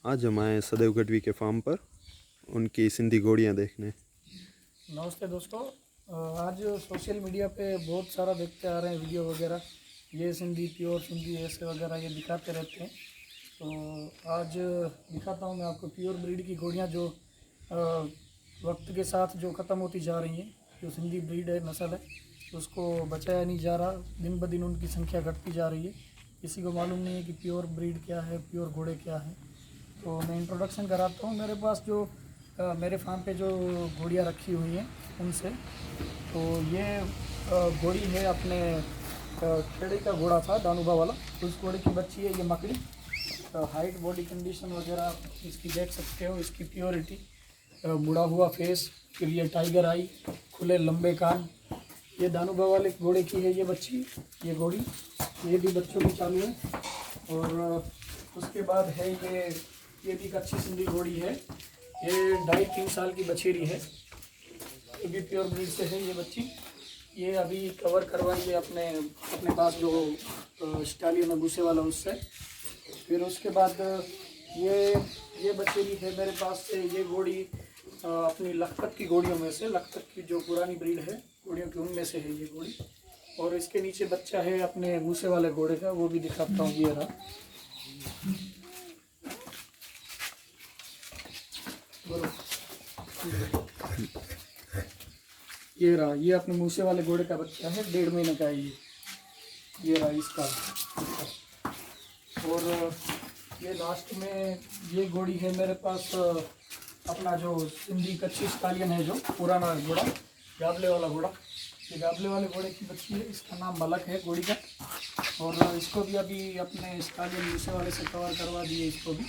आज हम आए हैं सदैव गढ़वी के फार्म पर उनकी सिंधी घोड़ियाँ देखने। नमस्ते दोस्तों। आज सोशल मीडिया पे बहुत सारा देखते आ रहे हैं वीडियो वगैरह, ये सिंधी प्योर सिंधी ऐसे वगैरह ये दिखाते रहते हैं। तो आज दिखाता हूँ मैं आपको प्योर ब्रीड की घोड़ियाँ जो वक्त के साथ जो ख़त्म होती जा रही हैं। जो सिंधी ब्रीड है, नस्ल है, उसको बचाया नहीं जा रहा, दिन ब दिन उनकी संख्या घटती जा रही है। किसी को मालूम नहीं है कि प्योर ब्रीड क्या है, प्योर घोड़े क्या है। तो मैं इंट्रोडक्शन कराता हूँ। मेरे पास जो मेरे फार्म पे जो घोड़ियाँ रखी हुई हैं उनसे, तो ये घोड़ी है अपने खेड़े का घोड़ा था, दानुबा वाला, उस घोड़े की बच्ची है ये मकड़ी। हाइट, बॉडी कंडीशन वगैरह इसकी देख सकते हो, इसकी प्योरिटी, मुड़ा हुआ फेस, फिर ये टाइगर आई, खुले लंबे कान। ये दानुबा वाले घोड़े की है ये बच्ची, ये घोड़ी, ये भी बच्चों की चालू है। और उसके बाद है ये भी एक अच्छी सिंधी घोड़ी है। ये 2.5-3 साल की बछेरी है, ये भी प्योर ब्रीड से है ये बच्ची। ये अभी कवर करवाई है अपने पास जो स्टालियन है भूसे वाला, उससे। फिर उसके बाद ये बछेरी है मेरे पास से। ये घोड़ी अपनी लखपत की घोड़ियों में से, लखपत की जो पुरानी ब्रीड है घोड़ियों की, उनमें से है ये घोड़ी। और इसके नीचे बच्चा है अपने भूसे वाले घोड़े का, वो भी दिखाता हूँ। ये रहा, ये रहा, ये अपने मूसे वाले घोड़े का बच्चा है, 1.5 महीने का है ये रहा इसका। और ये लास्ट में ये घोड़ी है मेरे पास, अपना जो सिंधी कच्ची स्टालियन है, जो पुराना घोड़ा, गाबले वाला घोड़ा। ये गाबले वाले घोड़े की बच्ची है, इसका नाम मलक है घोड़ी का। और इसको भी अभी अपने स्टालियन मूसे वाले से कवर करवा दिए इसको भी।